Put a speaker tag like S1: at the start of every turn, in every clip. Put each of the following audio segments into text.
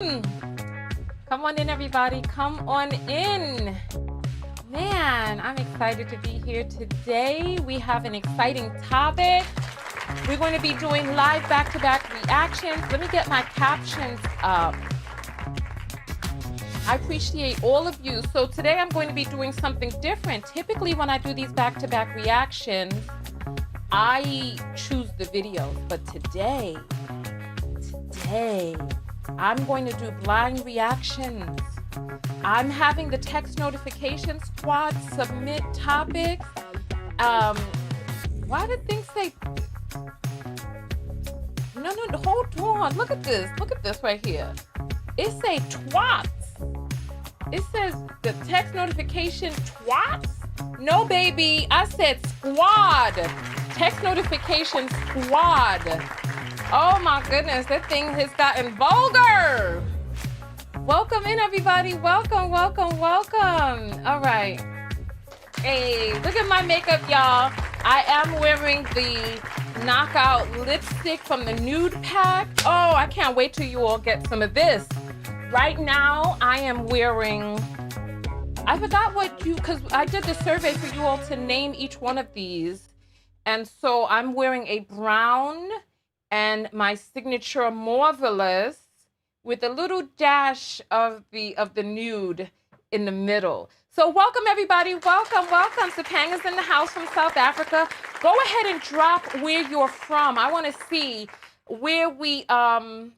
S1: Come on in, everybody. Come on in. Man, I'm excited to be here today. We have an exciting topic. We're going to be doing live back-to-back reactions. Let me get my captions up. I appreciate all of you. So today I'm going to be doing something different. Typically, when I do these back-to-back reactions, I choose the videos. But today, I'm going to do blind reactions. I'm having the text notification squad submit topics. Why did things say? No, hold on. Look at this. Look at this right here. It say twats. It says the text notification twats. No, baby. I said squad. Text notification squad. Oh my goodness, that thing has gotten vulgar. Welcome in, everybody. Welcome. All right. Hey, look at my makeup, y'all. I am wearing the knockout lipstick from the nude pack. Oh, I can't wait till you all get some of this. Right now, I am wearing, I forgot because I did the survey for you all to name each one of these. And so I'm wearing a brown and my signature marvelous with a little dash of the nude in the middle. So welcome, everybody. Welcome. Sapanga's in the house from South Africa. Go ahead and drop where you're from. I want to see where oh,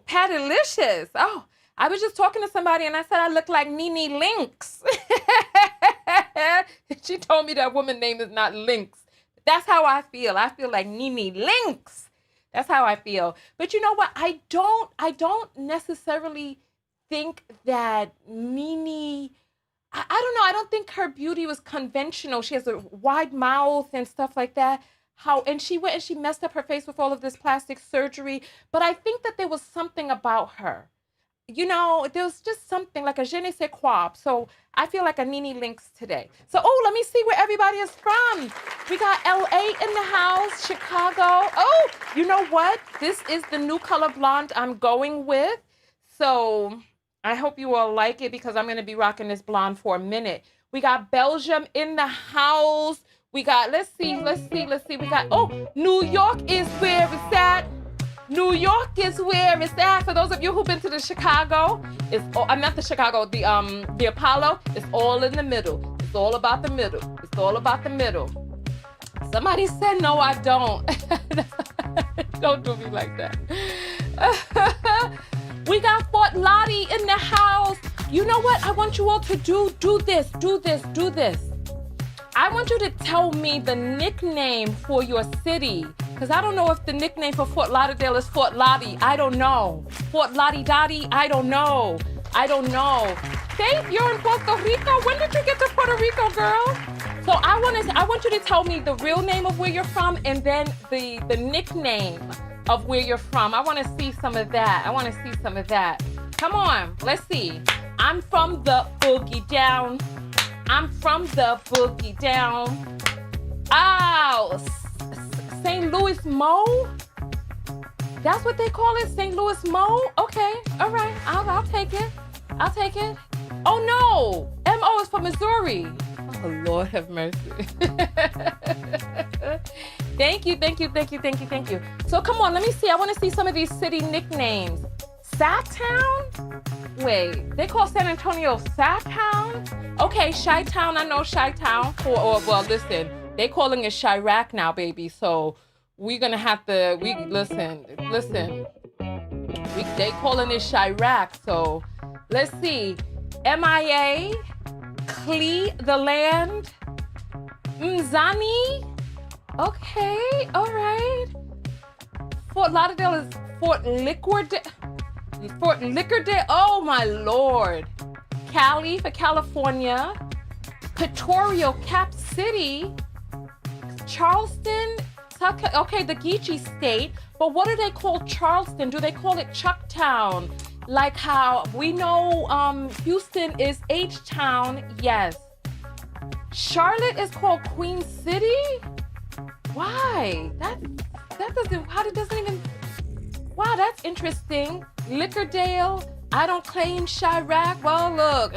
S1: Patalicious. Oh, I was just talking to somebody and I said I look like Nene Lynx. She told me that woman's name is not Lynx. That's how I feel. I feel like Nene Lynx. That's how I feel. But you know what? I don't necessarily think that Nene, I don't know. I don't think her beauty was conventional. She has a wide mouth and stuff like that. And she went and she messed up her face with all of this plastic surgery. But I think that there was something about her. You know, there was just something like a je ne sais quoi. So I feel like a Nene Lynx today. So, let me see where everybody is from. We got LA in the house, Chicago. Oh, you know what? This is the new color blonde I'm going with. So I hope you all like it because I'm going to be rocking this blonde for a minute. We got Belgium in the house. We got, let's see. We got, New York is where it's at. New York is where it's at. For those of you who've been to the Chicago, I'm not the Chicago, the Apollo, it's all in the middle. It's all about the middle. It's all about the middle. Somebody said, no, I don't. Don't do me like that. We got Fort Lottie in the house. You know what? I want you all to do this. I want you to tell me the nickname for your city. Because I don't know if the nickname for Fort Lauderdale is Fort Lottie. I don't know. Fort Lottie Dottie. I don't know. Faith, you're in Puerto Rico. When did you get to Puerto Rico, girl? So I want you to tell me the real name of where you're from and then the nickname of where you're from. I want to see some of that. Come on, let's see. I'm from the boogie down. Oh, St. Louis Mo? That's what they call it, St. Louis Mo? Okay, all right, I'll take it. Oh no, M.O. is from Missouri. Oh, Lord have mercy. Thank you. So come on, let me see. I want to see some of these city nicknames. Sacktown? Wait, they call San Antonio Sacktown? Okay, Chi-Town, I know Chi-Town. Well, listen, they calling it Chirac now, baby. So we're gonna have to, listen. They calling it Chirac. So let's see. MIA, Clee, the land, Mzani. Okay, all right. Fort Lauderdale is Fort Liquordale. Oh my Lord. Cali for California. Pretoria, Cap City. Charleston, okay, the Geechee state. But what do they call Charleston? Do they call it Chucktown? Like how we know Houston is H-Town, yes. Charlotte is called Queen City? Why? That doesn't, how it doesn't even, Wow, that's interesting. Liquordale, I don't claim Chirac. Well, look,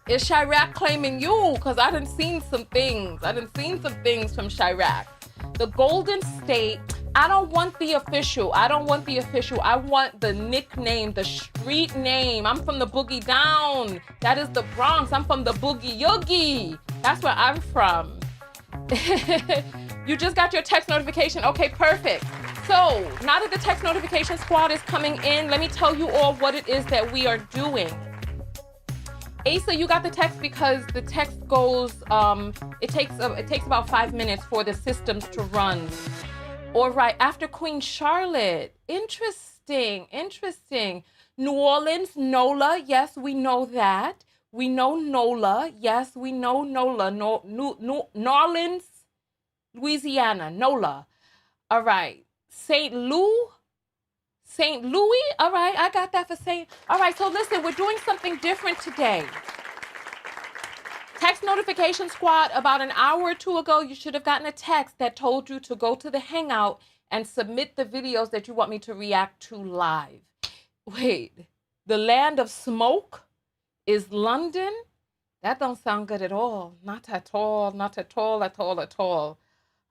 S1: is Chirac claiming you? Because I done seen some things. From Chirac. The Golden State, I don't want the official. I want the nickname, the street name. I'm from the Boogie Down. That is the Bronx. I'm from the Boogie Yoogie. That's where I'm from. You just got your text notification. Okay, perfect. So now that the text notification squad is coming in, let me tell you all what it is that we are doing. Asa, you got the text because the text goes, it takes about 5 minutes for the systems to run. All right, after Queen Charlotte. Interesting. New Orleans, NOLA. Yes, we know that. We know NOLA. Yes, we know NOLA. New Orleans, Louisiana, NOLA. All right. St. Louis. All right, I got that for St. All right, so listen, we're doing something different today. Text notification squad, about an hour or two ago, you should have gotten a text that told you to go to the Hangout and submit the videos that you want me to react to live. Wait, the land of smoke is London? That don't sound good at all. Not at all.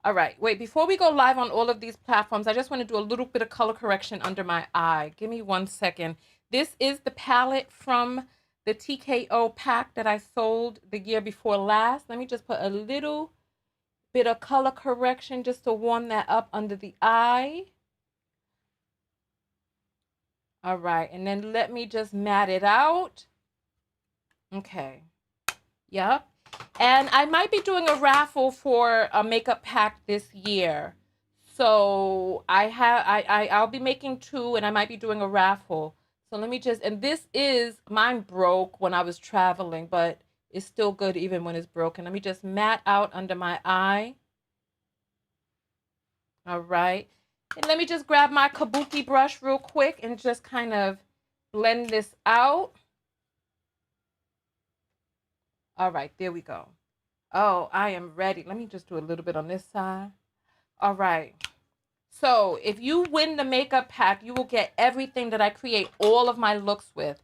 S1: All right, wait, before we go live on all of these platforms, I just want to do a little bit of color correction under my eye. Give me 1 second. This is the palette from the TKO pack that I sold the year before last. Let me just put a little bit of color correction just to warm that up under the eye. All right, and then let me just mat it out. Okay, yep. And I might be doing a raffle for a makeup pack this year. So I'll be making 2 and I might be doing a raffle. So let me just, and this is, mine broke when I was traveling, but it's still good even when it's broken. Let me just mat out under my eye. All right. And let me just grab my kabuki brush real quick and just kind of blend this out. All right, there we go. Oh, I am ready. Let me just do a little bit on this side. All right. So if you win the makeup pack, you will get everything that I create all of my looks with.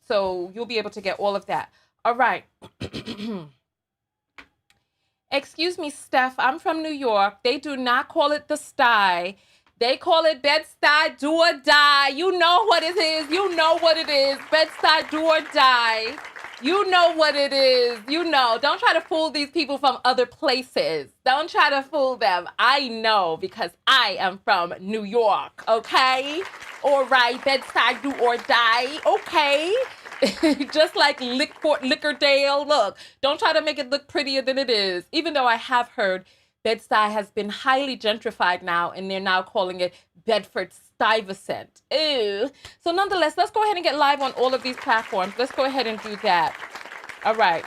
S1: So you'll be able to get all of that. All right. Excuse me, Steph. I'm from New York. They do not call it the sty. They call it Bed-Stuy do or die. You know what it is. Bed-Stuy do or die. You know what it is. Don't try to fool these people from other places. Don't try to fool them. I know because I am from New York, okay? All right, Bed-Stuy do or die, okay? Just like Liquordale. Look, don't try to make it look prettier than it is. Even though I have heard Bed-Stuy has been highly gentrified now, and they're now calling it Bedford-Stuyvesant. Ew. So nonetheless, let's go ahead and get live on all of these platforms. Let's go ahead and do that. All right.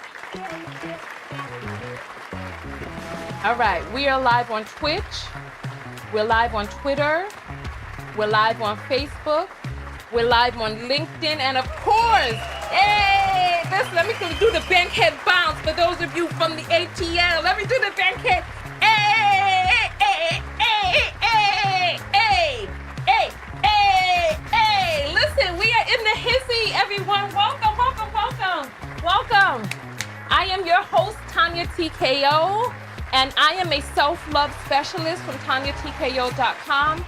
S1: We are live on Twitch. We're live on Twitter. We're live on Facebook. We're live on LinkedIn. And of course, hey, let me do the bankhead bounce for those of you from the ATL. Let me do the bankhead. Hey, listen, we are in the hizzy, everyone. Welcome. I am your host, Tonya TKO, and I am a self-love specialist from TonyaTKO.com.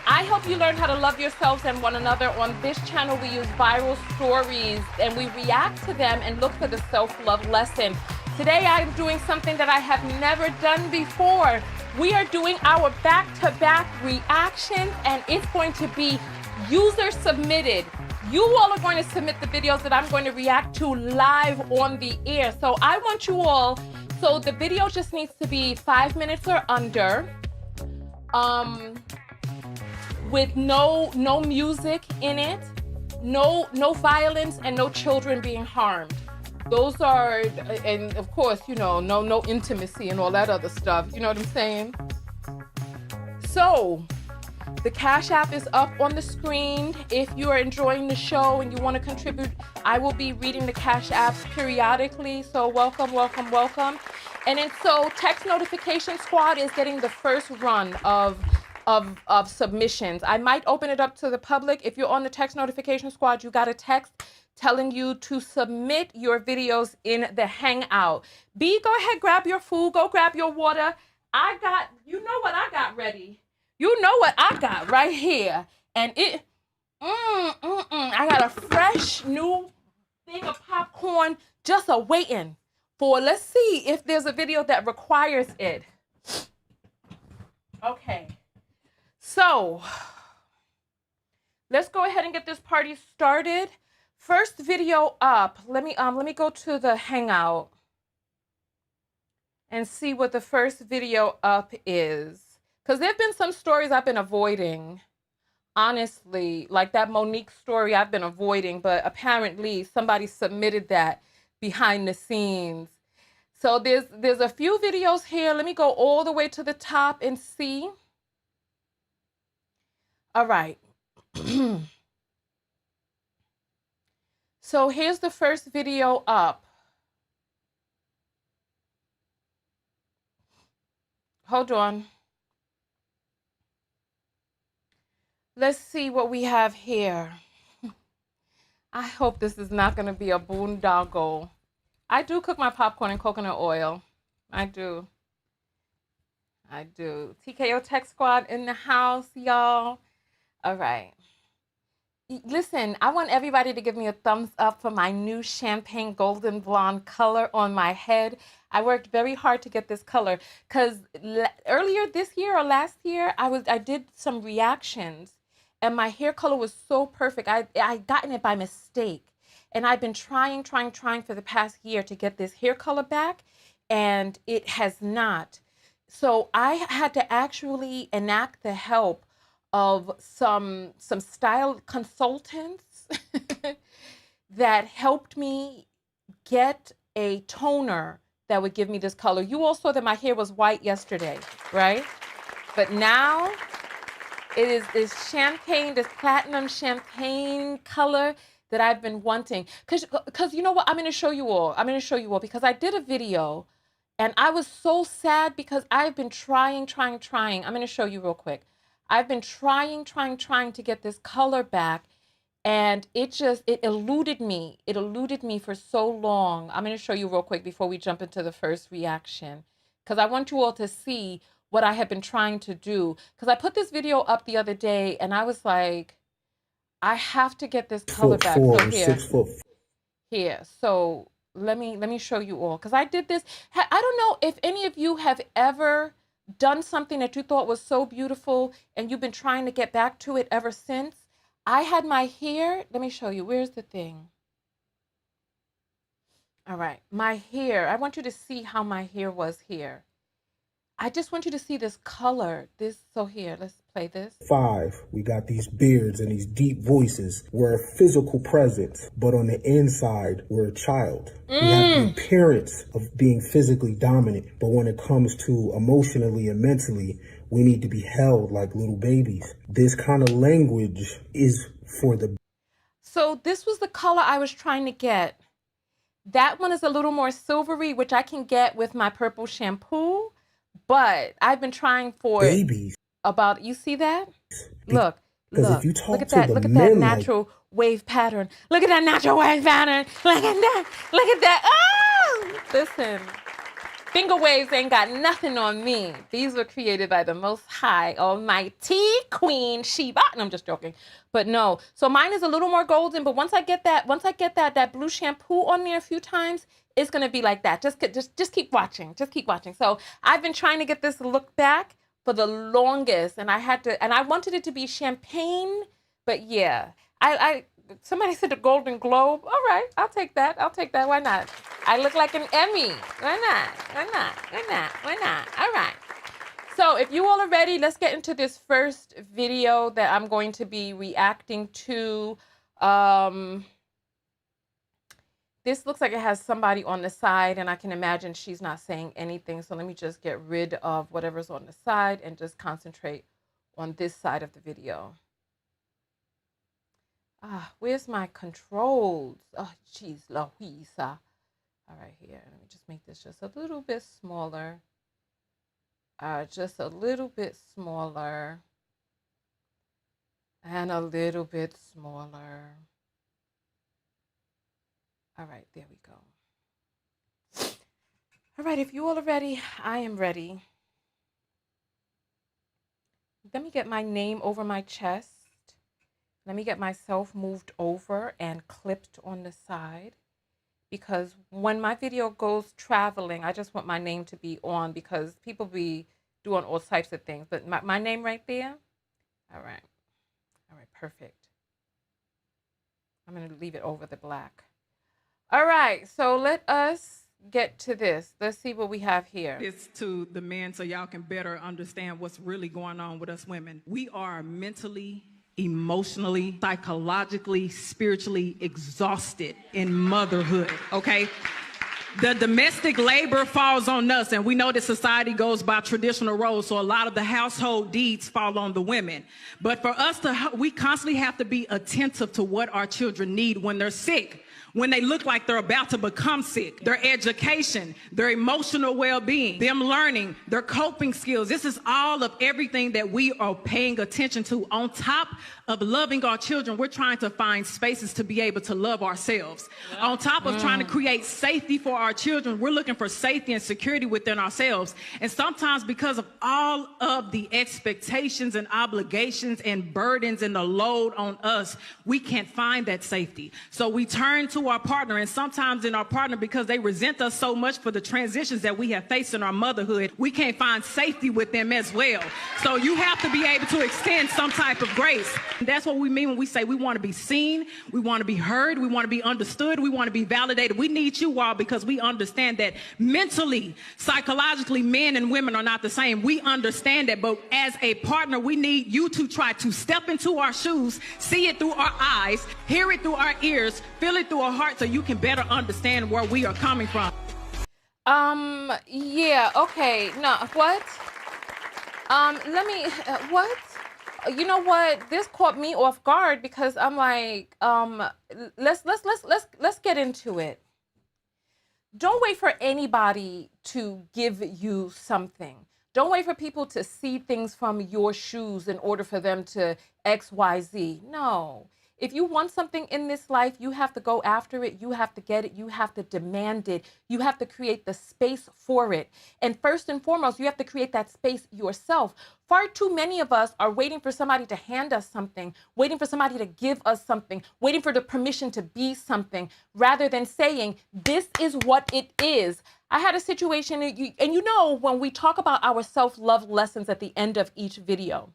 S1: I help you learn how to love yourselves and one another. On this channel, we use viral stories, and we react to them and look for the self-love lesson. Today, I'm doing something that I have never done before. We are doing our back-to-back reactions, and it's going to be user-submitted. You all are going to submit the videos that I'm going to react to live on the air. So I want you all, so the video just needs to be 5 minutes or under, with no music in it, no violence, and no children being harmed. Those are, and of course, no intimacy and all that other stuff. You know what I'm saying? So, the Cash App is up on the screen. If you are enjoying the show and you want to contribute, I will be reading the Cash Apps periodically. So welcome. And then so Text Notification Squad is getting the first run of of submissions. I might open it up to the public. If you're on the text notification squad, you got a text telling you to submit your videos in the Hangout. B, go ahead, grab your food, go grab your water. You know what I got ready. You know what I got right here. And I got a fresh new thing of popcorn just waiting for, let's see if there's a video that requires it. Okay. So, let's go ahead and get this party started. First video up. Let me go to the Hangout and see what the first video up is. Because there have been some stories I've been avoiding. Honestly, like that Monique story I've been avoiding, but apparently somebody submitted that behind the scenes. So there's a few videos here. Let me go all the way to the top and see. All right. So here's the first video up. Hold on. Let's see what we have here. I hope this is not going to be a boondoggle. I do cook my popcorn in coconut oil. I do. TKO Tech Squad in the house, y'all. All right. Listen, I want everybody to give me a thumbs up for my new champagne golden blonde color on my head. I worked very hard to get this color because earlier this year or last year, I did some reactions and my hair color was so perfect. I gotten it by mistake. And I've been trying for the past year to get this hair color back, and it has not. So I had to actually enact the help of some style consultants that helped me get a toner that would give me this color. You all saw that my hair was white yesterday, right? But now it is champagne, this platinum champagne color that I've been wanting. Because you know what? I'm going to show you all. Because I did a video and I was so sad because I've been trying. I'm going to show you real quick. I've been trying to get this color back, and it eluded me. It eluded me for so long. I'm going to show you real quick before we jump into the first reaction, because I want you all to see what I have been trying to do. Because I put this video up the other day, and I was like, I have to get this color back. So here. So let me show you all, because I did this. I don't know if any of you have ever done something that you thought was so beautiful and you've been trying to get back to it ever since. I had my hair, let me show you, where's the thing? All right, my hair, I want you to see how my hair was here. I just want you to see this color. So here, let's play this.
S2: 5, we got these beards and these deep voices. We're a physical presence, but on the inside, we're a child. We have the appearance of being physically dominant, but when it comes to emotionally and mentally, we need to be held like little babies. This kind of language is for the...
S1: So this was the color I was trying to get. That one is a little more silvery, which I can get with my purple shampoo. But I've been trying for
S2: babies.
S1: You see that? Look
S2: if you talk
S1: at
S2: to
S1: that.
S2: the
S1: Look at
S2: men,
S1: that natural wave pattern. Look at that natural wave pattern. Look at that. Oh, listen. Finger waves ain't got nothing on me. These were created by the Most High Almighty Queen Sheba. And I'm just joking, but no. So mine is a little more golden. But once I get that blue shampoo on there a few times, it's gonna be like that. Just keep watching. Just keep watching. So I've been trying to get this look back for the longest, and I wanted it to be champagne. But yeah, somebody said the Golden Globe. All right, I'll take that. Why not? I look like an Emmy. Why not? All right. So if you all are ready, let's get into this first video that I'm going to be reacting to. This looks like it has somebody on the side, and I can imagine she's not saying anything. So let me just get rid of whatever's on the side and just concentrate on this side of the video. Where's my controls? Oh, geez, Louisa. All right, here. Let me just make this just a little bit smaller. Just a little bit smaller. And a little bit smaller. All right, there we go. All right, if you all are ready, I am ready. Let me get my name over my chest. Let me get myself moved over and clipped on the side. Because when my video goes traveling, I just want my name to be on because people be doing all types of things. But my name right there? All right. All right, perfect. I'm going to leave it over the black. All right, so let us get to this. Let's see what we have here.
S3: This to the men so y'all can better understand what's really going on with us women. We are mentally, emotionally, psychologically, spiritually exhausted in motherhood, okay? The domestic labor falls on us, and we know that society goes by traditional roles, so a lot of the household deeds fall on the women. But for us we constantly have to be attentive to what our children need when they're sick, when they look like they're about to become sick, their education, their emotional well-being, them learning, their coping skills. This is all of everything that we are paying attention to. On top of loving our children, we're trying to find spaces to be able to love ourselves. On top of trying to create safety for our children, we're looking for safety and security within ourselves. And sometimes because of all of the expectations and obligations and burdens and the load on us, we can't find that safety. So we turn to our partner, and sometimes in our partner, because they resent us so much for the transitions that we have faced in our motherhood, we can't find safety with them as well. So you have to be able to extend some type of grace. And that's what we mean when we say we want to be seen, we want to be heard, we want to be understood, we want to be validated. We need you all because we understand that mentally, psychologically, men and women are not the same. We understand that, but as a partner, we need you to try to step into our shoes, see it through our eyes, hear it through our ears, feel it through our heart, so you can better understand where we are coming from.
S1: Yeah, okay. No, what? What? You know what? This caught me off guard because I'm like, let's get into it. Don't wait for anybody to give you something. Don't wait for people to see things from your shoes in order for them to XYZ. No. If you want something in this life, you have to go after it. You have to get it. You have to demand it. You have to create the space for it. And first and foremost, you have to create that space yourself. Far too many of us are waiting for somebody to hand us something, waiting for somebody to give us something, waiting for the permission to be something, rather than saying, this is what it is. I had a situation, and you know, when we talk about our self-love lessons at the end of each video,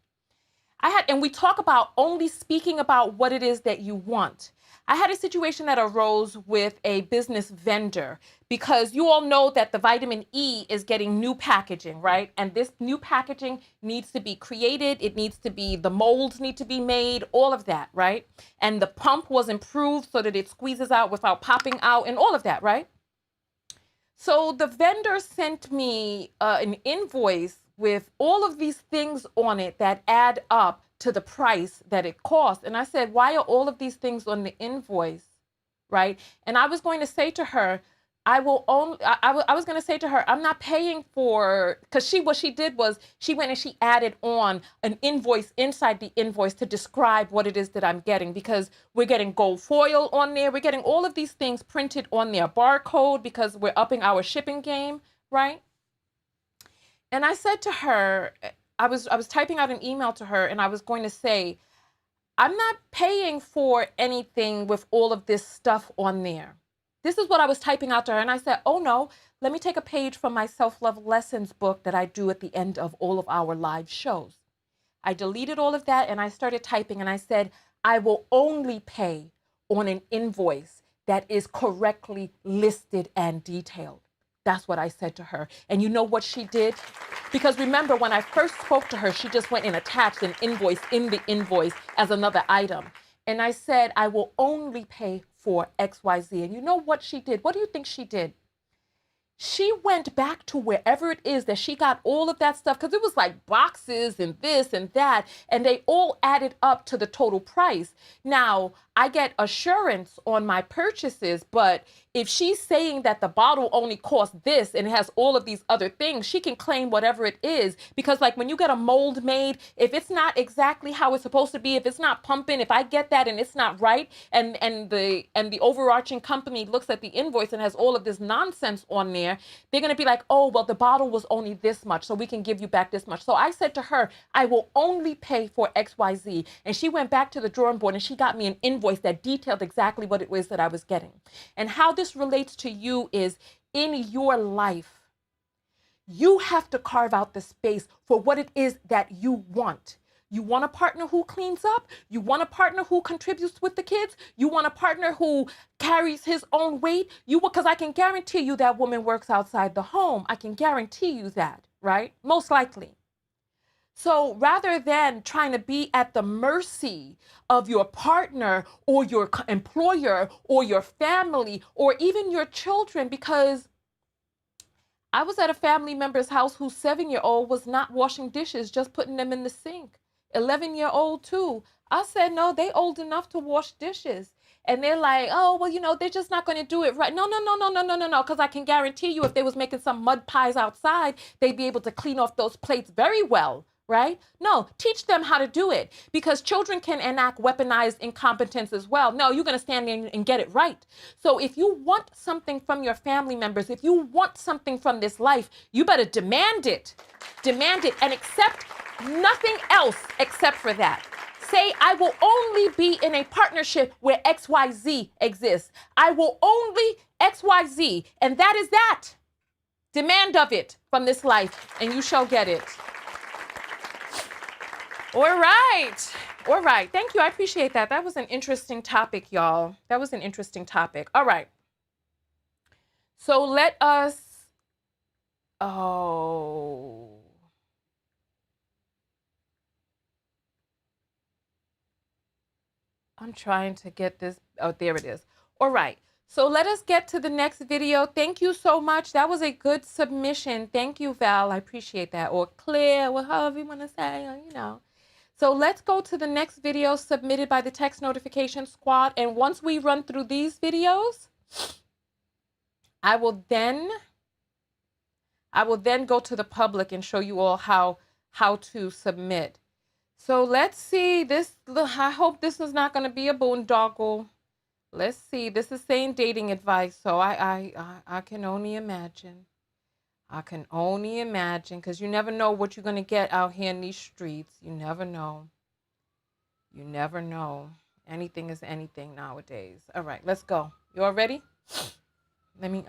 S1: and we talk about only speaking about what it is that you want. I had a situation that arose with a business vendor because you all know that the vitamin E is getting new packaging, right? And this new packaging needs to be created. It needs to be, the molds need to be made, all of that, right? And the pump was improved so that it squeezes out without popping out and all of that, right? So the vendor sent me an invoice with all of these things on it that add up to the price that it costs. And I said, why are all of these things on the invoice, right? And I was going to say to her, I was going to say to her, I'm not paying for, because what she did was she went and she added on an invoice inside the invoice to describe what it is that I'm getting, because we're getting gold foil on there. We're getting all of these things printed on their barcode because we're upping our shipping game, right? And I said to her, I was typing out an email to her, and I was going to say, I'm not paying for anything with all of this stuff on there. This is what I was typing out to her. And I said, oh no, let me take a page from my self-love lessons book that I do at the end of all of our live shows. I deleted all of that and I started typing, and I said, I will only pay on an invoice that is correctly listed and detailed. That's what I said to her. And you know what she did? Because remember, when I first spoke to her, she just went and attached an invoice in the invoice as another item. And I said, I will only pay for XYZ. And you know what she did? What do you think she did? She went back to wherever it is that she got all of that stuff, because it was like boxes and this and that, and they all added up to the total price. Now, I get assurance on my purchases, but if she's saying that the bottle only costs this and it has all of these other things, she can claim whatever it is. Because like when you get a mold made, if it's not exactly how it's supposed to be, if it's not pumping, if I get that and it's not right, and the overarching company looks at the invoice and has all of this nonsense on there, they're going to be like, oh, well, the bottle was only this much, so we can give you back this much. So I said to her, I will only pay for XYZ. And she went back to the drawing board and she got me an invoice that detailed exactly what it was that I was getting. And how this relates to you is in your life, you have to carve out the space for what it is that you want. You want a partner who cleans up? You want a partner who contributes with the kids? You want a partner who carries his own weight? Because I can guarantee you that woman works outside the home. I can guarantee you that, right? Most likely. So rather than trying to be at the mercy of your partner or your employer or your family or even your children, because I was at a family member's house whose 7-year-old was not washing dishes, just putting them in the sink. 11-year-old too. I said, no, they old enough to wash dishes. And they're like, oh, well, they're just not going to do it right. No. Because I can guarantee you if they was making some mud pies outside, they'd be able to clean off those plates very well. Right? No, teach them how to do it, because children can enact weaponized incompetence as well. No, you're going to stand in and get it right. So if you want something from your family members, if you want something from this life, you better demand it. Demand it and accept nothing else except for that. Say, I will only be in a partnership where XYZ exists. I will only XYZ, and that is that. Demand of it from this life, and you shall get it. All right. Thank you. I appreciate that. That was an interesting topic, y'all. That was an interesting topic. All right. So let us, I'm trying to get this. Oh, there it is. All right. So let us get to the next video. Thank you so much. That was a good submission. Thank you, Val. I appreciate that. Or Claire, or however you want to say, So let's go to the next video submitted by the Text Notification Squad. And once we run through these videos, I will then go to the public and show you all how to submit. So let's see this. I hope this is not going to be a boondoggle. Let's see. This is saying dating advice. So I can only imagine. I can only imagine, because you never know what you're going to get out here in these streets. You never know. You never know. Anything is anything nowadays. All right, let's go. You all ready? Let me,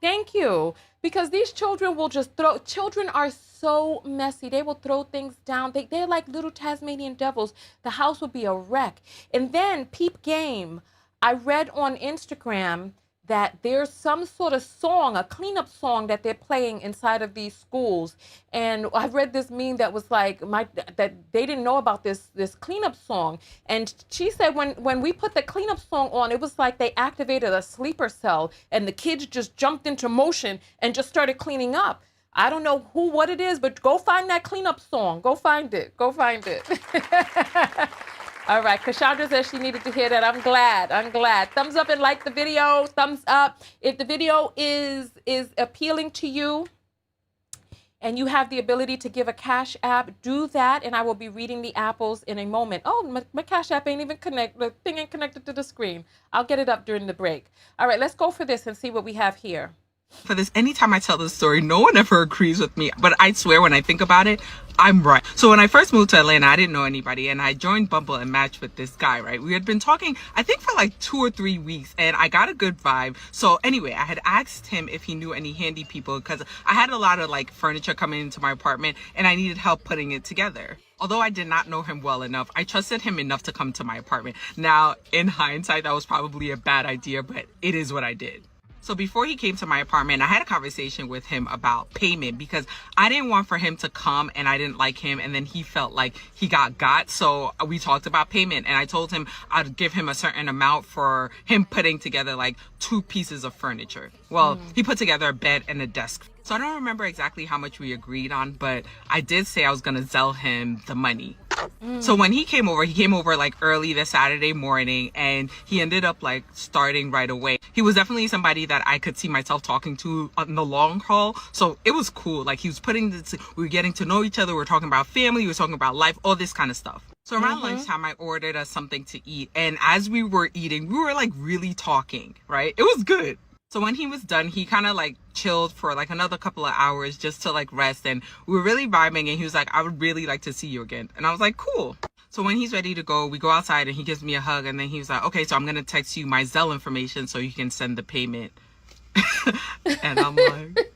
S1: Thank you. Because these children will just children are so messy. They will throw things down. They're like little Tasmanian devils. The house will be a wreck. And then, peep game. I read on Instagram that there's some sort of song, a cleanup song that they're playing inside of these schools. And I read this meme that was like, that they didn't know about this cleanup song. And she said when we put the cleanup song on, it was like they activated a sleeper cell and the kids just jumped into motion and just started cleaning up. I don't know what it is, but go find that cleanup song. Go find it. Go find it. All right, Cassandra says she needed to hear that. I'm glad. Thumbs up and like the video. Thumbs up. If the video is appealing to you and you have the ability to give a Cash App, do that, and I will be reading the apples in a moment. Oh, my Cash App ain't even connected. The thing ain't connected to the screen. I'll get it up during the break. All right, let's go for this and see what we have here.
S4: For this, anytime I tell this story, no one ever agrees with me, but I swear when I think about it, I'm right. So when I first moved to Atlanta, I didn't know anybody, and I joined Bumble and matched with this guy, right? We had been talking, I think, for like 2 or 3 weeks, and I got a good vibe. So anyway, I had asked him if he knew any handy people, because I had a lot of like furniture coming into my apartment, and I needed help putting it together. Although I did not know him well enough, I trusted him enough to come to my apartment. Now, in hindsight, that was probably a bad idea, but it is what I did. So before he came to my apartment, I had a conversation with him about payment, because I didn't want for him to come and I didn't like him and then he felt like he got. So we talked about payment, and I told him I'd give him a certain amount for him putting together like 2 pieces of furniture. Well, he put together a bed and a desk. So I don't remember exactly how much we agreed on, but I did say I was going to sell him the money. So when he came over like early the Saturday morning, and he ended up like starting right away. He was definitely somebody that I could see myself talking to on the long haul. So it was cool. Like, he was we were getting to know each other. We were talking about family. We were talking about life, all this kind of stuff. So around lunchtime, I ordered us something to eat. And as we were eating, we were like really talking, right? It was good. So when he was done, he kind of like chilled for like another couple of hours just to like rest. And we were really vibing, and he was like, I would really like to see you again. And I was like, cool. So when he's ready to go, we go outside and he gives me a hug. And then he was like, okay, so I'm going to text you my Zelle information so you can send the payment. And I'm like,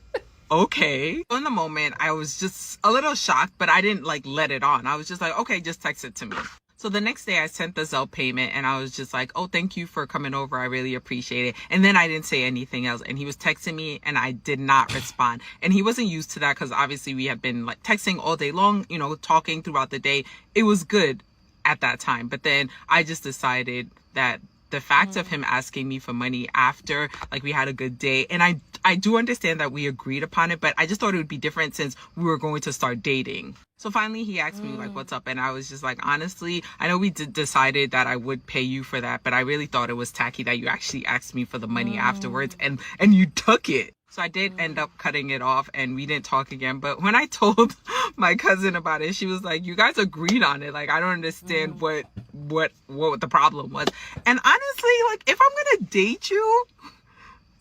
S4: okay. In the moment, I was just a little shocked, but I didn't like let it on. I was just like, okay, just text it to me. So the next day I sent the Zelle payment, and I was just like, oh, thank you for coming over. I really appreciate it. And then I didn't say anything else. And he was texting me, and I did not respond. And he wasn't used to that because obviously we had been like texting all day long, you know, talking throughout the day. It was good at that time. But then I just decided that the fact of him asking me for money after like we had a good day, and I do understand that we agreed upon it, but I just thought it would be different since we were going to start dating. So finally he asked me like, what's up? And I was just like, honestly, I know we decided that I would pay you for that, but I really thought it was tacky that you actually asked me for the money afterwards, and you took it. So I did end up cutting it off, and we didn't talk again. But when I told my cousin about it, she was like, you guys agreed on it. Like, I don't understand what the problem was. And honestly, like, if I'm going to date you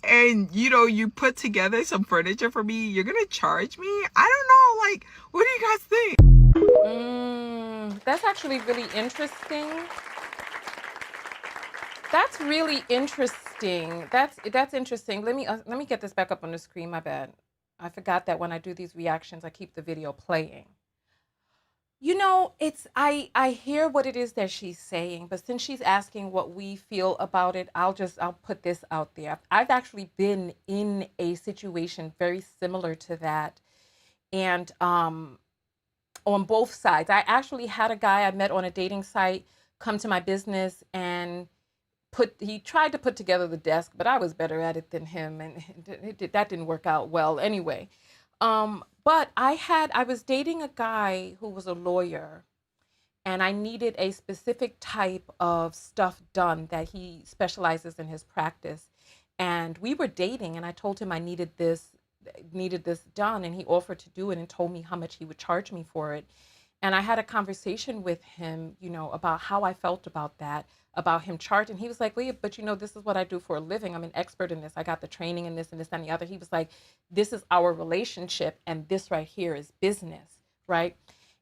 S4: and, you know, you put together some furniture for me, you're going to charge me? I don't know. Like, what do you guys think?
S1: That's actually really interesting. That's really interesting. That's interesting. Let me get this back up on the screen. My bad. I forgot that when I do these reactions, I keep the video playing. You know, I hear what it is that she's saying, but since she's asking what we feel about it, I'll put this out there. I've actually been in a situation very similar to that, and on both sides. I actually had a guy I met on a dating site come to my business, and he tried to put together the desk, but I was better at it than him, and that didn't work out well anyway. But I was dating a guy who was a lawyer, and I needed a specific type of stuff done that he specializes in his practice. And we were dating, and I told him I needed this done, and he offered to do it and told me how much he would charge me for it. And I had a conversation with him, you know, about how I felt about that, about him charging. He was like, well, but you know, this is what I do for a living. I'm an expert in this. I got the training in this and this and the other. He was like, this is our relationship, and this right here is business, right?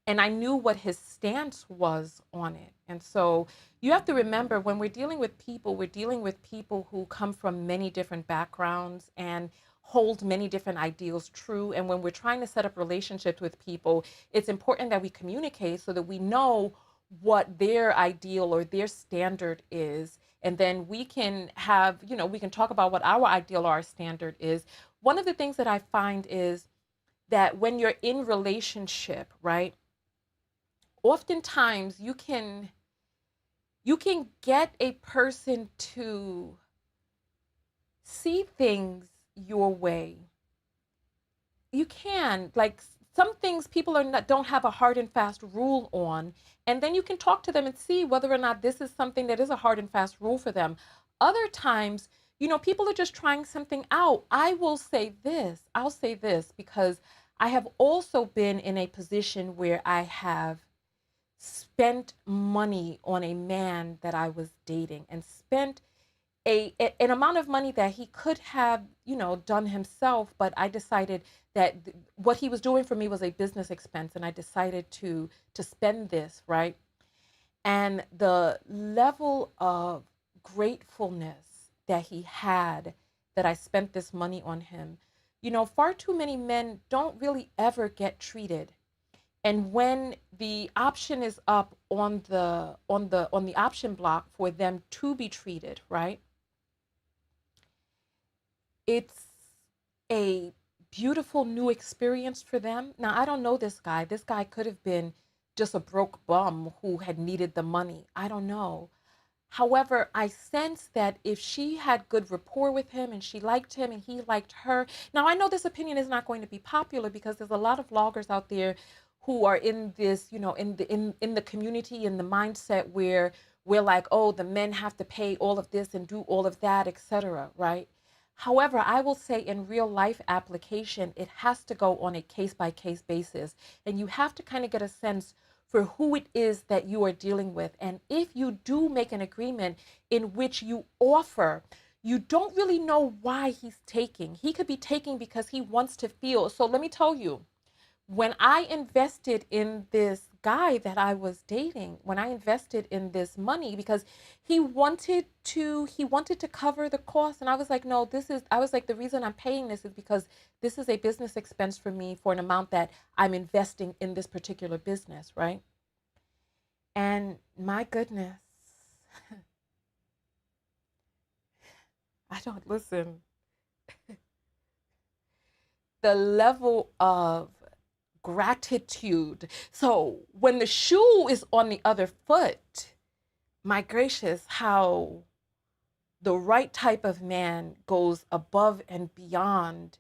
S1: And I knew what his stance was on it. And so you have to remember, when we're dealing with people who come from many different backgrounds and hold many different ideals true. And when we're trying to set up relationships with people, it's important that we communicate so that we know what their ideal or their standard is. And then we can have, you know, we can talk about what our ideal or our standard is. One of the things that I find is that when you're in relationship, right, oftentimes you can get a person to see things your way. You can, like, some things people don't have a hard and fast rule on, and then you can talk to them and see whether or not this is something that is a hard and fast rule for them. Other times, you know, people are just trying something out. I'll say this because I have also been in a position where I have spent money on a man that I was dating, and spent an amount of money that he could have, you know, done himself, but I decided that what he was doing for me was a business expense, and I decided to spend this, right? And the level of gratefulness that he had that I spent this money on him, you know, far too many men don't really ever get treated. And when the option is up on the option block for them to be treated, right? It's a beautiful new experience for them. Now, I don't know this guy. This guy could have been just a broke bum who had needed the money. I don't know. However, I sense that if she had good rapport with him and she liked him and he liked her. Now, I know this opinion is not going to be popular because there's a lot of vloggers out there who are in this, in the community, in the mindset where we're like, oh, the men have to pay all of this and do all of that, etc., right? However, I will say in real life application, it has to go on a case by case basis. And you have to kind of get a sense for who it is that you are dealing with. And if you do make an agreement in which you offer, you don't really know why he's taking. He could be taking because he wants to feel. So let me tell you, when I invested in this guy that I was dating, when I invested in this money, because he wanted to cover the cost. And I was like, no, the reason I'm paying this is because this is a business expense for me for an amount that I'm investing in this particular business, right? And my goodness, I don't listen. The level of gratitude. So when the shoe is on the other foot, my gracious, how the right type of man goes above and beyond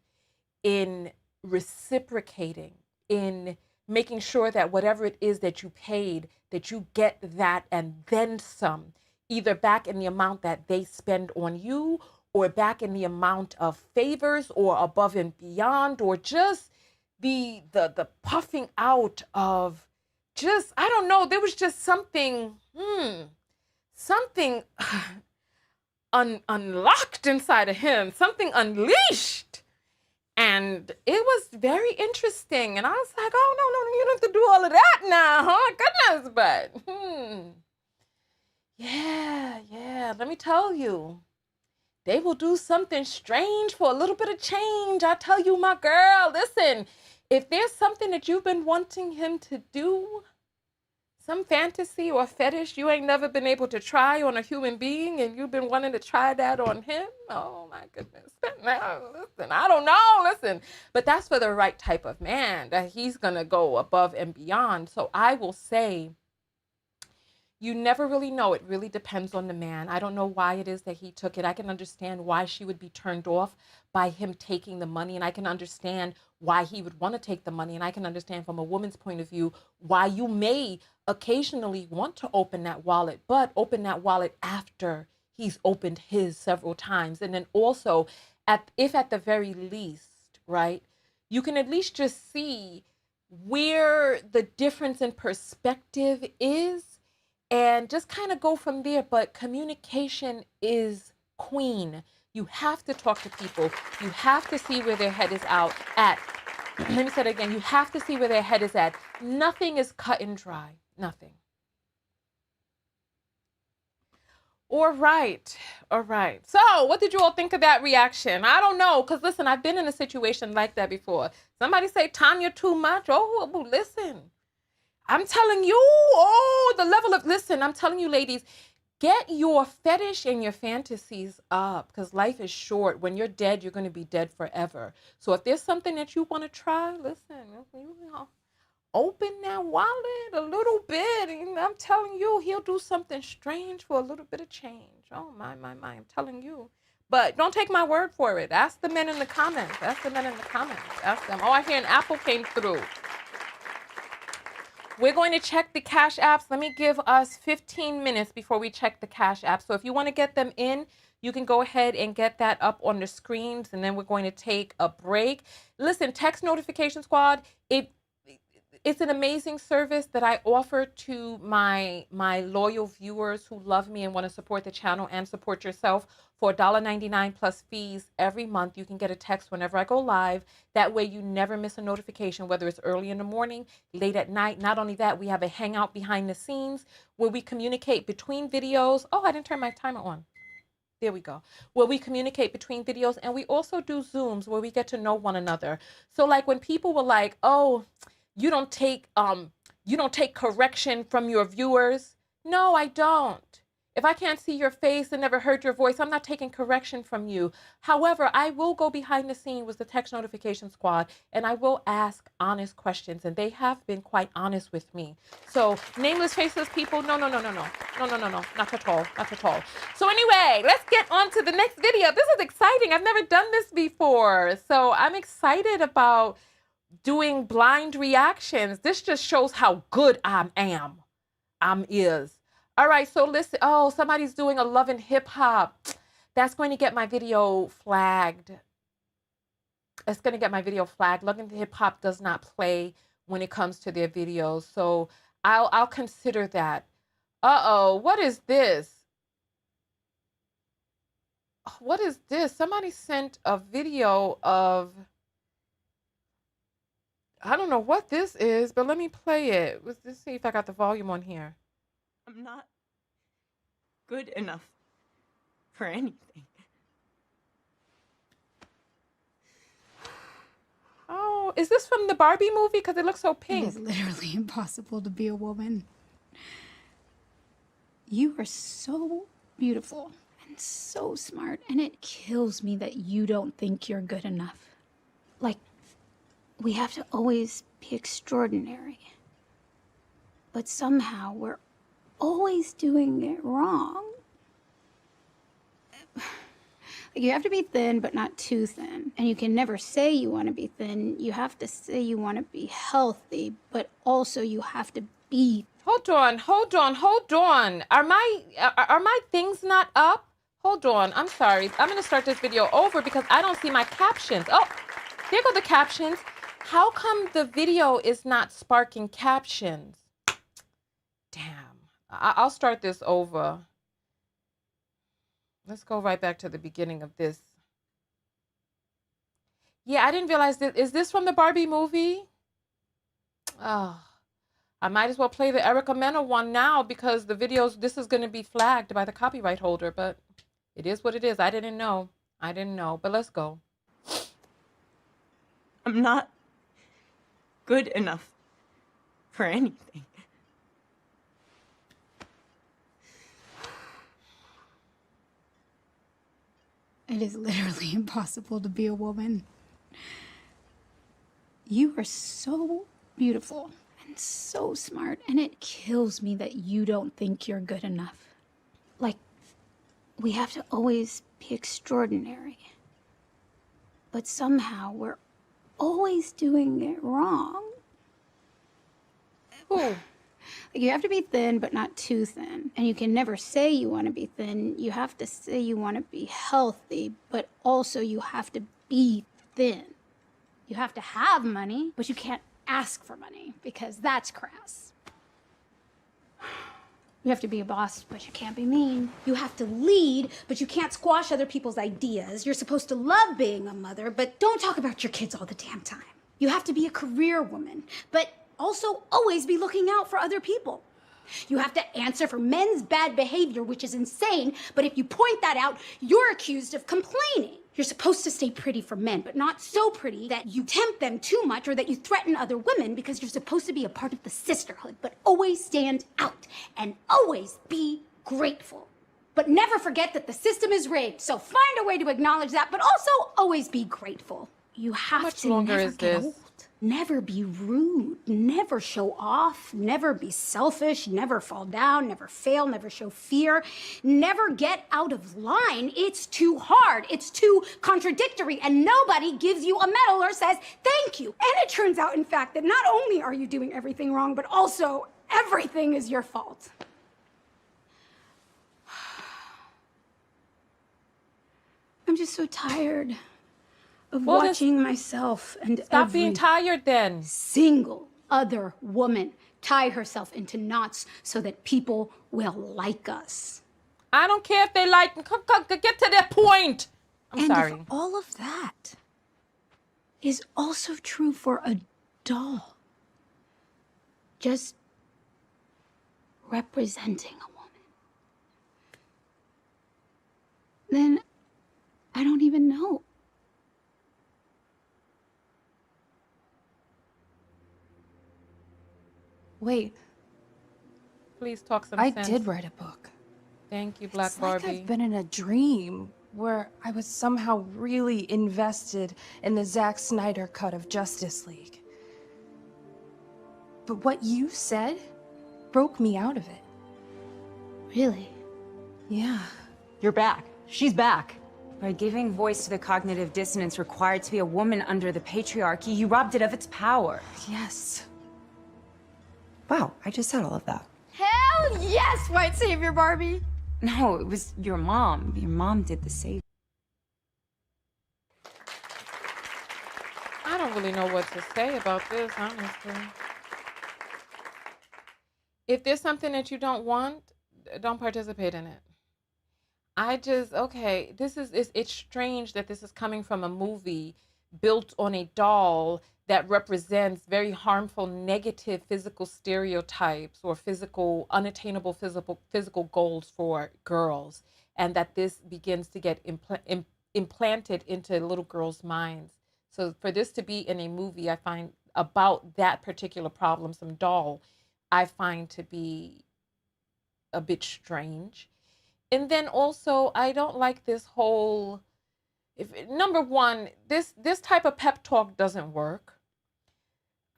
S1: in reciprocating, in making sure that whatever it is that you paid, that you get that and then some, either back in the amount that they spend on you or back in the amount of favors or above and beyond, or just the puffing out of just, I don't know, there was just something unlocked inside of him, something unleashed. And it was very interesting. And I was like, oh, no, you don't have to do all of that now. Oh, my goodness. But, yeah, let me tell you. They will do something strange for a little bit of change. I tell you, my girl, listen, if there's something that you've been wanting him to do, some fantasy or fetish you ain't never been able to try on a human being and you've been wanting to try that on him, oh my goodness. Now, listen, I don't know, listen. But that's for the right type of man, that he's going to go above and beyond. So I will say, you never really know. It really depends on the man. I don't know why it is that he took it. I can understand why she would be turned off by him taking the money. And I can understand why he would want to take the money. And I can understand from a woman's point of view why you may occasionally want to open that wallet, but open that wallet after he's opened his several times. And then also, if at the very least, right, you can at least just see where the difference in perspective is, and just kind of go from there. But communication is queen. You have to talk to people. You have to see where their head is at. Let me say it again. You have to see where their head is at. Nothing is cut and dry. Nothing. All right. So what did you all think of that reaction? I don't know. Because listen, I've been in a situation like that before. Somebody say, Tonya, too much. Oh, listen. I'm telling you, the level of, listen, I'm telling you, ladies, get your fetish and your fantasies up, because life is short. When you're dead, you're going to be dead forever. So if there's something that you want to try, listen, open that wallet a little bit. And I'm telling you, he'll do something strange for a little bit of change. Oh, my, I'm telling you. But don't take my word for it. Ask the men in the comments. Ask them. Oh, I hear an apple came through. We're going to check the Cash Apps. Let me give us 15 minutes before we check the Cash Apps. So if you want to get them in, you can go ahead and get that up on the screens, and then we're going to take a break. Listen, Text Notification Squad, it's an amazing service that I offer to my loyal viewers who love me and want to support the channel and support yourself. For $1.99 plus fees every month, you can get a text whenever I go live. That way you never miss a notification, whether it's early in the morning, late at night. Not only that, we have a hangout behind the scenes where we communicate between videos. Oh, I didn't turn my timer on. There we go. Where we communicate between videos, and we also do Zooms where we get to know one another. So like when people were like, oh, you don't take correction from your viewers. No, I don't. If I can't see your face and never heard your voice, I'm not taking correction from you. However, I will go behind the scene with the Text Notification Squad, and I will ask honest questions, and they have been quite honest with me. So nameless, faceless people, no. not at all, not at all. So anyway, let's get on to the next video. This is exciting. I've never done this before. So I'm excited about doing blind reactions. This just shows how good I am. All right, so listen. Oh, somebody's doing a love and hip hop. That's going to get my video flagged. It's going to get my video flagged. Love and hip hop does not play when it comes to their videos. So I'll consider that. Uh-oh, what is this? What is this? Somebody sent a video of, I don't know what this is, but let me play it. Let's see if I got the volume on here.
S5: I'm not good enough for anything.
S1: Oh, is this from the Barbie movie? Because it looks so pink.
S6: It is literally impossible to be a woman. You are so beautiful and so smart, and it kills me that you don't think you're good enough. Like, we have to always be extraordinary. But somehow we're always doing it wrong. Like, you have to be thin, but not too thin. And you can never say you want to be thin. You have to say you want to be healthy, but also you have to be.
S1: Hold on. Are my things not up? Hold on. I'm sorry. I'm going to start this video over because I don't see my captions. Oh, there go the captions. How come the video is not sparking captions? Damn. I'll start this over. Let's go right back to the beginning of this. Yeah, I didn't realize that. Is this from the Barbie movie? Oh, I might as well play the Erica Mena one now because the videos, this is going to be flagged by the copyright holder, but it is what it is. I didn't know, but let's go.
S5: I'm not good enough for anything.
S6: It is literally impossible to be a woman. You are so beautiful and so smart, and it kills me that you don't think you're good enough. Like, we have to always be extraordinary. But somehow we're always doing it wrong.
S1: Ooh.
S6: Like, you have to be thin, but not too thin. And you can never say you want to be thin. You have to say you want to be healthy, but also you have to be thin. You have to have money, but you can't ask for money because that's crass. You have to be a boss, but you can't be mean. You have to lead, but you can't squash other people's ideas. You're supposed to love being a mother, but don't talk about your kids all the damn time. You have to be a career woman, but also always be looking out for other people. You have to answer for men's bad behavior, which is insane, but if you point that out, you're accused of complaining. You're supposed to stay pretty for men, but not so pretty that you tempt them too much or that you threaten other women because you're supposed to be a part of the sisterhood, but always stand out and always be grateful. But never forget that the system is rigged, so find a way to acknowledge that, but also always be grateful. You have to never get old. Never be rude, never show off, never be selfish, never fall down, never fail, never show fear, never get out of line. It's too hard, it's too contradictory, and nobody gives you a medal or says thank you. And it turns out, in fact, that not only are you doing everything wrong, but also everything is your fault. I'm just so tired of watching myself and
S1: stop being tired then.
S6: Single other woman tie herself into knots so that people will like us.
S1: I don't care if they like, get to their point. I'm sorry.
S6: And all of that is also true for a doll. Just representing a woman. Then I don't even know.
S7: Wait.
S1: Please talk some
S7: I
S1: sense.
S7: did write a book.
S1: Thank you, Black
S7: It's
S1: Barbie.
S7: like I've been in a dream where I was somehow really invested in the Zack Snyder cut of Justice League. But what you said broke me out of it.
S6: Really?
S7: Yeah.
S5: You're back. She's back. By giving voice to the cognitive dissonance required to be a woman under the patriarchy, you robbed it of its power.
S7: Yes.
S5: Wow, I just said all of that.
S6: Hell yes, white savior Barbie!
S5: No, it was your mom. Your mom did the saving.
S1: I don't really know what to say about this, honestly. If there's something that you don't want, don't participate in it. Okay, it's strange that this is coming from a movie built on a doll that represents very harmful, negative physical stereotypes or unattainable physical goals for girls, and that this begins to get implanted into little girls' minds. So for this to be in a movie, I find about that particular problem, some doll, I find to be a bit strange. And then also, I don't like this whole, number one, this type of pep talk doesn't work.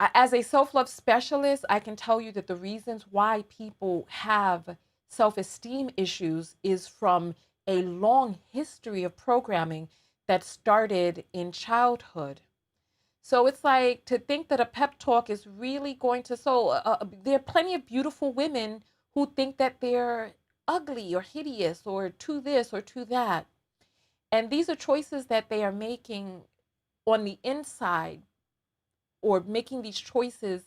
S1: As a self-love specialist, I can tell you that the reasons why people have self-esteem issues is from a long history of programming that started in childhood. So it's like to think that a pep talk is really going to, there are plenty of beautiful women who think that they're ugly or hideous or to this or to that. And these are choices that they are making on the inside, or making these choices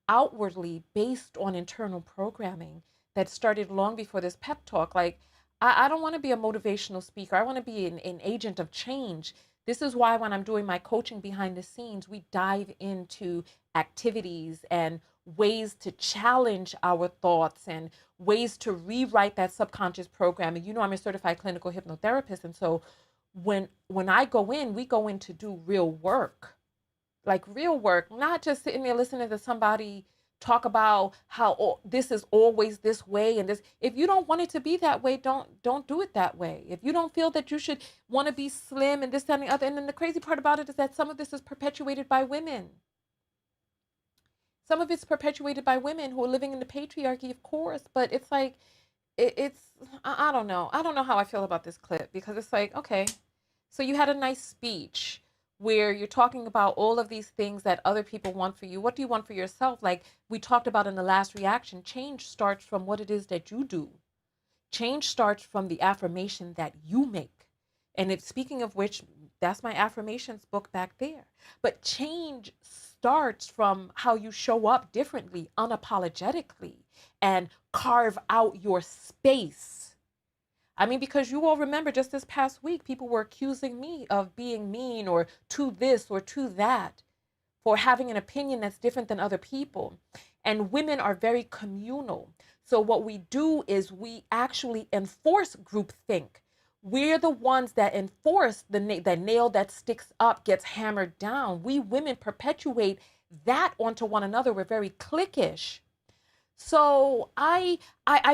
S1: outwardly based on internal programming that started long before this pep talk. Like, I don't want to be a motivational speaker. I want to be an agent of change. This is why when I'm doing my coaching behind the scenes, we dive into activities and ways to challenge our thoughts and ways to rewrite that subconscious programming. You know, I'm a certified clinical hypnotherapist. And so when I go in, we go in to do real work, like real work, not just sitting there listening to somebody talk about how this is always this way and this. If you don't want it to be that way, don't do it that way. If you don't feel that you should want to be slim and this, that, and the other. And then the crazy part about it is that some of this is perpetuated by women. Some of it's perpetuated by women who are living in the patriarchy, of course, but it's like, I don't know. I don't know how I feel about this clip, because it's like, okay, so you had a nice speech where you're talking about all of these things that other people want for you. What do you want for yourself? Like we talked about in the last reaction, change starts from what it is that you do. Change starts from the affirmation that you make. And if, speaking of which, that's my affirmations book back there. But change starts from how you show up differently, unapologetically, and carve out your space. I mean, because you all remember just this past week, people were accusing me of being mean or to this or to that, for having an opinion that's different than other people. And women are very communal. So what we do is we actually enforce groupthink. We're the ones that enforce the nail that sticks up gets hammered down. We women perpetuate that onto one another. We're very cliquish. So I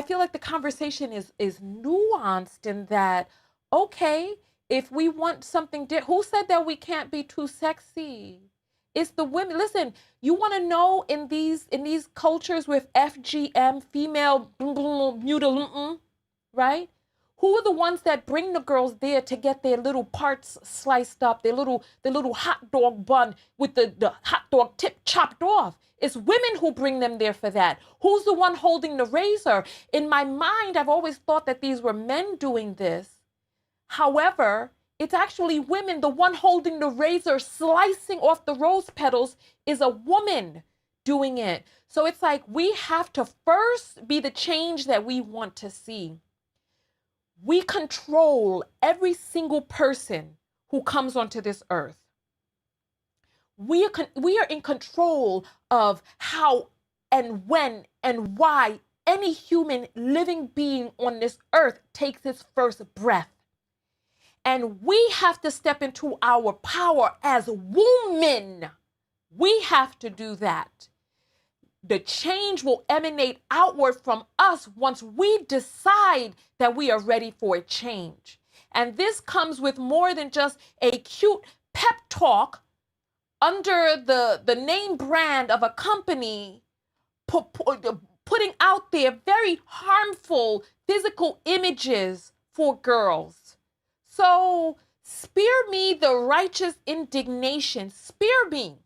S1: feel like the conversation is nuanced in that, okay, if we want something who said that we can't be too sexy? It's the women. Listen, you want to know in these cultures with FGM, female mutilation, right? Who are the ones that bring the girls there to get their little parts sliced up, their little hot dog bun with the hot dog tip chopped off? It's women who bring them there for that. Who's the one holding the razor? In my mind, I've always thought that these were men doing this. However, it's actually women. The one holding the razor, slicing off the rose petals, is a woman doing it. So it's like we have to first be the change that we want to see. We control every single person who comes onto this earth. We are in control of how and when and why any human living being on this earth takes its first breath. And we have to step into our power as women. We have to do that. The change will emanate outward from us once we decide that we are ready for a change. And this comes with more than just a cute pep talk under the name brand of a company putting out there very harmful physical images for girls. So spare me the righteous indignation. Spare me.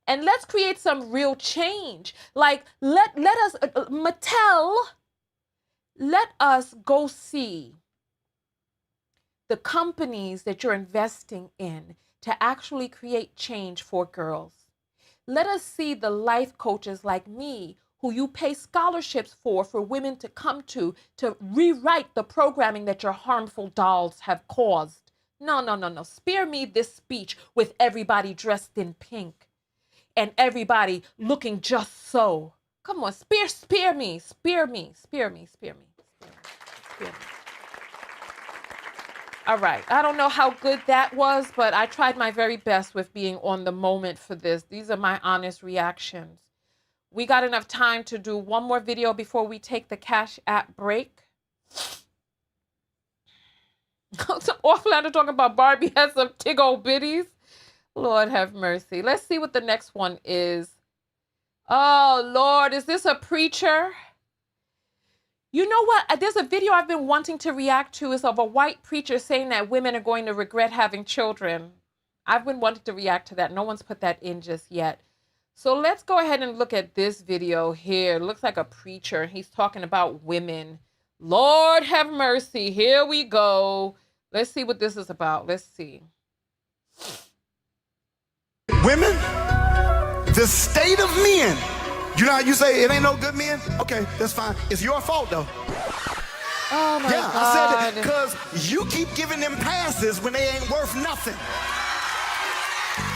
S1: And let's create some real change. Like, let us, Mattel, let us go see the companies that you're investing in to actually create change for girls. Let us see the life coaches like me who you pay scholarships for women to come to rewrite the programming that your harmful dolls have caused. No. Spare me this speech with everybody dressed in pink and everybody looking just so. Come on, spare me. All right, I don't know how good that was, but I tried my very best with being on the moment for this. These are my honest reactions. We got enough time to do one more video before we take the Cash App break. So Orlando talking about Barbie has some tig old bitties. Lord have mercy. Let's see what the next one is. Oh, Lord, is this a preacher? You know what? There's a video I've been wanting to react to. It's of a white preacher saying that women are going to regret having children. I've been wanting to react to that. No one's put that in just yet. So let's go ahead and look at this video here. It looks like a preacher. He's talking about women. Lord have mercy. Here we go. Let's see what this is about. Let's see.
S8: Women, the state of men. You know how you say it ain't no good men? Okay, that's fine. It's your fault though.
S1: Oh my God.
S8: I said it because you keep giving them passes when they ain't worth nothing.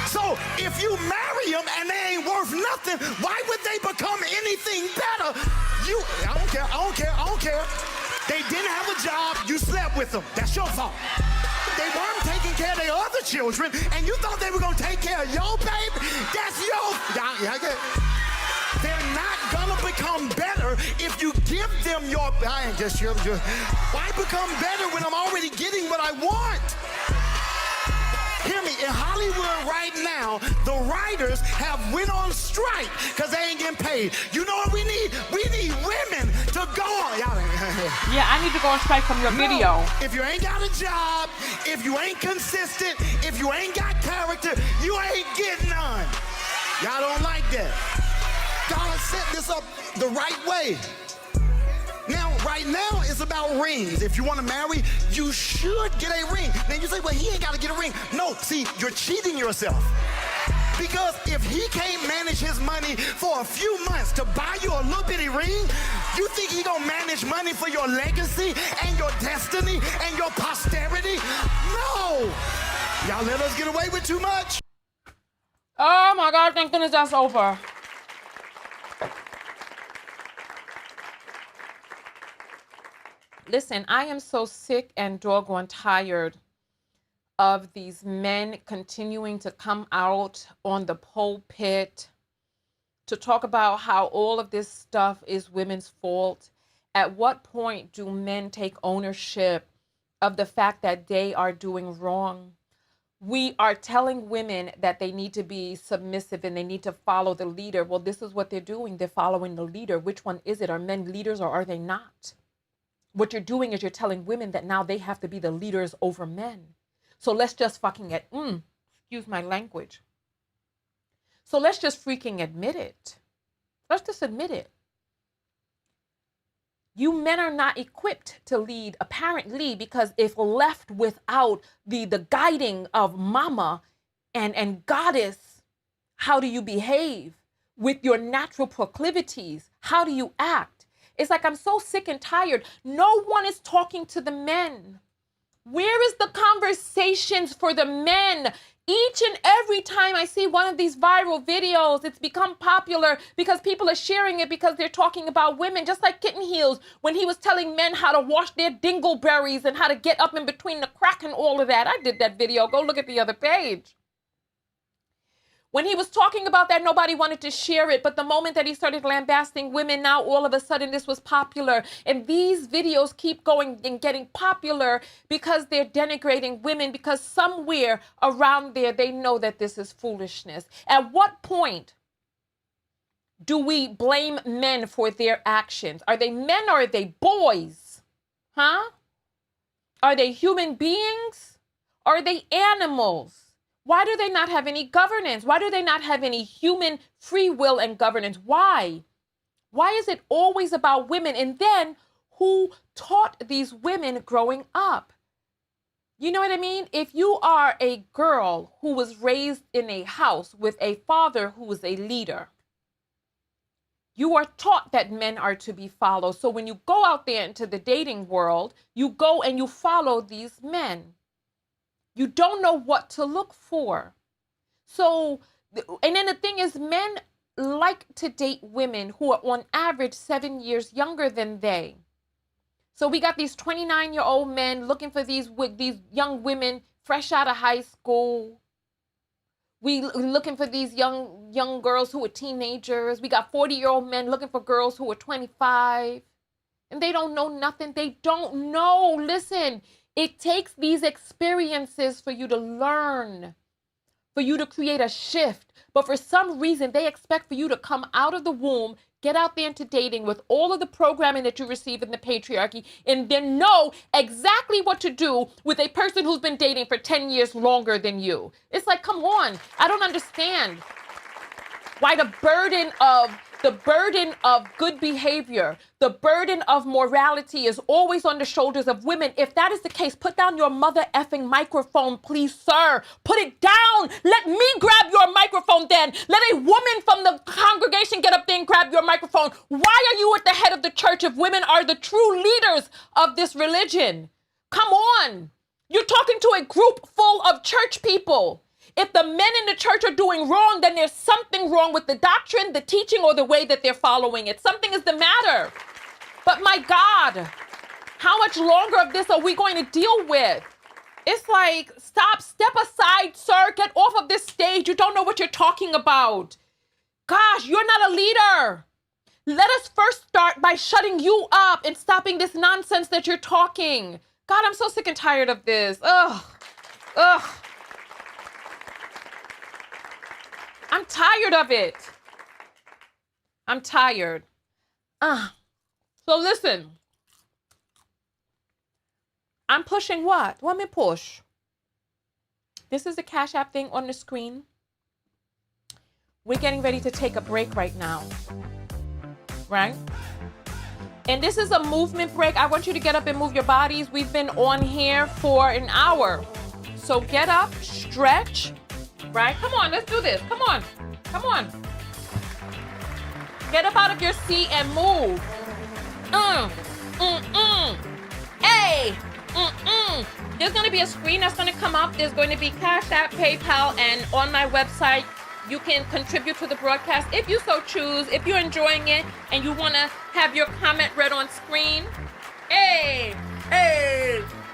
S8: So if you marry them and they ain't worth nothing, why would they become anything better? I don't care. They didn't have a job, you slept with them. That's your fault. They weren't taking care of their other children, and you thought they were gonna take care of your baby? That's your. They're not gonna become better if you give them your. I ain't just sure. Why become better when I'm already getting what I want? Hear me, in Hollywood right now, the writers have went on strike because they ain't getting paid. You know what we need? We need women to go on.
S1: Yeah, I need to go on strike from your video.
S8: If you ain't got a job, if you ain't consistent, if you ain't got character, you ain't getting none. Y'all don't like that. God set this up the right way. Now, right now, it's about rings. If you want to marry, you should get a ring. Then you say, well, he ain't got to get a ring. No, see, you're cheating yourself. Because if he can't manage his money for a few months to buy you a little bitty ring, you think he gonna manage money for your legacy and your destiny and your posterity? No! Y'all let us get away with too much.
S1: Oh my God, thank goodness that's over. Listen, I am so sick and doggone tired of these men continuing to come out on the pulpit to talk about how all of this stuff is women's fault. At what point do men take ownership of the fact that they are doing wrong? We are telling women that they need to be submissive and they need to follow the leader. Well, this is what they're doing. They're following the leader. Which one is it? Are men leaders or are they not? What you're doing is you're telling women that now they have to be the leaders over men. So let's just excuse my language. So let's just freaking admit it. Let's just admit it. You men are not equipped to lead, apparently, because if left without the guiding of mama and goddess, how do you behave with your natural proclivities? How do you act? It's like I'm so sick and tired. No one is talking to the men. Where is the conversations for the men? Each and every time I see one of these viral videos, it's become popular because people are sharing it because they're talking about women, just like Kitten Heels when he was telling men how to wash their dingleberries and how to get up in between the crack and all of that. I did that video. Go look at the other page. When he was talking about that, nobody wanted to share it. But the moment that he started lambasting women, now all of a sudden this was popular. And these videos keep going and getting popular because they're denigrating women, because somewhere around there, they know that this is foolishness. At what point do we blame men for their actions? Are they men or are they boys? Huh? Are they human beings? Or are they animals? Why do they not have any governance? Why do they not have any human free will and governance? Why? Why is it always about women? And then who taught these women growing up? You know what I mean? If you are a girl who was raised in a house with a father who was a leader, you are taught that men are to be followed. So when you go out there into the dating world, you go and you follow these men. You don't know what to look for. So, and then the thing is, men like to date women who are on average 7 years younger than they. So we got these 29-year-old men looking for these young women fresh out of high school. We looking for these young girls who are teenagers. We got 40-year-old men looking for girls who are 25. And they don't know nothing. They don't know. Listen, it takes these experiences for you to learn, for you to create a shift. But for some reason, they expect for you to come out of the womb, get out there into dating with all of the programming that you receive in the patriarchy, and then know exactly what to do with a person who's been dating for 10 years longer than you. It's like, come on. I don't understand why the burden of good behavior, the burden of morality is always on the shoulders of women. If that is the case, put down your mother effing microphone, please, sir. Put it down. Let me grab your microphone then. Let a woman from the congregation get up there and grab your microphone. Why are you at the head of the church if women are the true leaders of this religion? Come on. You're talking to a group full of church people. If the men in the church are doing wrong, then there's something wrong with the doctrine, the teaching, or the way that they're following it. Something is the matter. But my God, how much longer of this are we going to deal with? It's like, step aside, sir. Get off of this stage. You don't know what you're talking about. Gosh, you're not a leader. Let us first start by shutting you up and stopping this nonsense that you're talking. God, I'm so sick and tired of this. Ugh. I'm tired of it. I'm tired. So listen. I'm pushing what? Let me push. This is the Cash App thing on the screen. We're getting ready to take a break right now. Right? And this is a movement break. I want you to get up and move your bodies. We've been on here for an hour. So get up, stretch. Right? Come on, let's do this. Come on. Get up out of your seat and move. Hey. There's going to be a screen that's going to come up. There's going to be Cash App, PayPal, and on my website, you can contribute to the broadcast if you so choose. If you're enjoying it and you want to have your comment read on screen. Hey.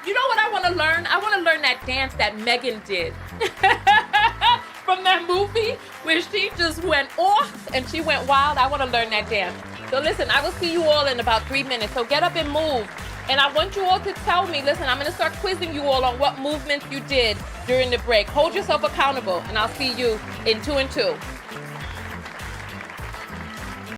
S1: You know what I want to learn? I want to learn that dance that Megan did. From that movie where she just went off and she went wild. I want to learn that dance. So listen, I will see you all in about 3 minutes. So get up and move. And I want you all to tell me, listen, I'm going to start quizzing you all on what movements you did during the break. Hold yourself accountable, and I'll see you in 2 and 2.